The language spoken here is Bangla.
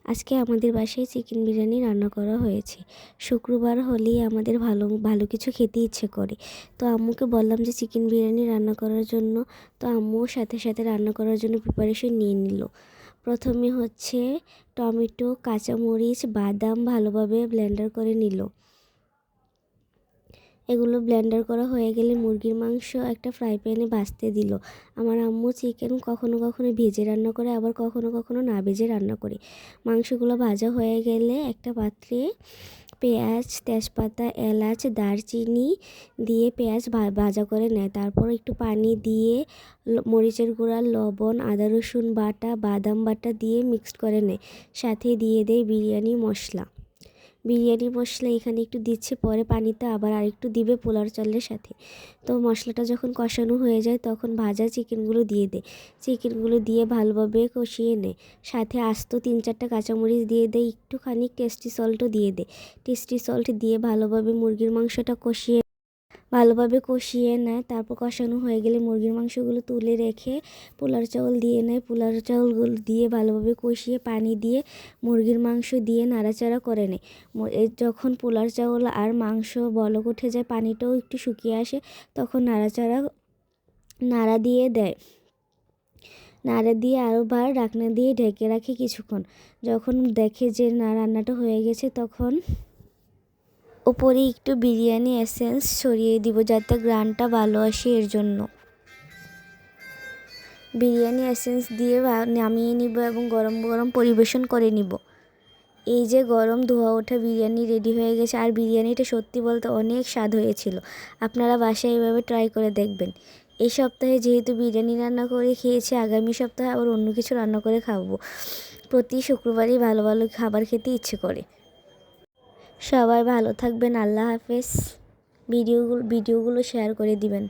আজকে আমাদের বাসায় চিকেন বিরিয়ানি রান্না করা হয়েছে। শুক্রবার হলেই আমাদের ভালো ভালো কিছু খেতে ইচ্ছে করে। তো আম্মুকে বললাম যে চিকেন বিরিয়ানি রান্না করার জন্য। তো আম্মুও সাথে সাথে রান্না করার জন্য প্রিপারেশন নিয়ে নিল। প্রথমে হচ্ছে টমেটো, কাঁচামরিচ, বাদাম ভালোভাবে ব্লেন্ডার করে নিল। এগুলো ব্লেন্ডার করা হয়ে গেলে মুরগির মাংস একটা ফ্রাই প্যানে ভাজতে দিল। আমার আম্মু চিকেন কখনো কখনো ভেজে রান্না করে, আবার কখনো কখনো না ভেজে রান্না করে। মাংসগুলো ভাজা হয়ে গেলে একটা পাত্রে পেঁয়াজ, তেজপাতা, এলাচ, দারচিনি দিয়ে পেঁয়াজ ভাজা করে নেয়। তারপর একটু পানি দিয়ে মরিচের গুঁড়া, লবণ, আদা রসুন বাটা, বাদাম বাটা দিয়ে মিক্সড করে নেয়। সাথে দিয়ে দেয় বিরিয়ানি মশলা। বিরিয়ানি মশলা এখানে একটু দিচ্ছে, পরে পানিতে আবার আরেকটু দিবে পোলার চালের সাথে। তো মশলাটা যখন কষানো হয়ে যায় তখন ভাজা চিকেনগুলো দিয়ে দেয়। চিকেনগুলো দিয়ে ভালোভাবে কষিয়ে নেয়। সাথে আস্ত 3-4টা কাঁচামরিচ দিয়ে দেয়, একটুখানি টেস্টি সল্টও দিয়ে দেয়। টেস্টি সল্ট দিয়ে ভালোভাবে মুরগির মাংসটা কষিয়ে নেয়। তারপর কষানো হয়ে গেলে মুরগির মাংসগুলো তুলে রেখে পোলার চাউল দিয়ে নেয়। পোলার চাউলগুলো দিয়ে ভালোভাবে কষিয়ে পানি দিয়ে মুরগির মাংস দিয়ে নাড়াচাড়া করে নেয়। যখন পোলার চাউল আর মাংস বলক উঠে যায়, পানিটাও একটু শুকিয়ে আসে, তখন নাড়া দিয়ে দেয়। নাড়া দিয়ে আরোবার ঢাকনা দিয়ে ঢেকে রাখে কিছুক্ষণ। যখন দেখে যে রান্নাটা হয়ে গেছে তখন ওপরে একটু বিরিয়ানি এসেন্স ছড়িয়ে দিব যাতে গ্রানটা ভালো আসে, এর জন্য বিরিয়ানি এসেন্স দিয়ে নামিয়ে নিব এবং গরম গরম পরিবেশন করে নিব। এই যে গরম ধোয়া ওঠা বিরিয়ানি রেডি হয়ে গেছে। আর বিরিয়ানিটা সত্যি বলতে অনেক স্বাদ হয়েছিল। আপনারা বাসায় এভাবে ট্রাই করে দেখবেন। এই সপ্তাহে যেহেতু বিরিয়ানি রান্না করে খেয়েছি, আগামী সপ্তাহে আবার অন্য কিছু রান্না করে খাবো। প্রতি শুক্রবারই ভালো ভালো খাবার খেতে ইচ্ছে করে। সবাই ভালো থাকবেন। আল্লাহ হাফেজ। ভিডিওগুলো শেয়ার করে দিবেন।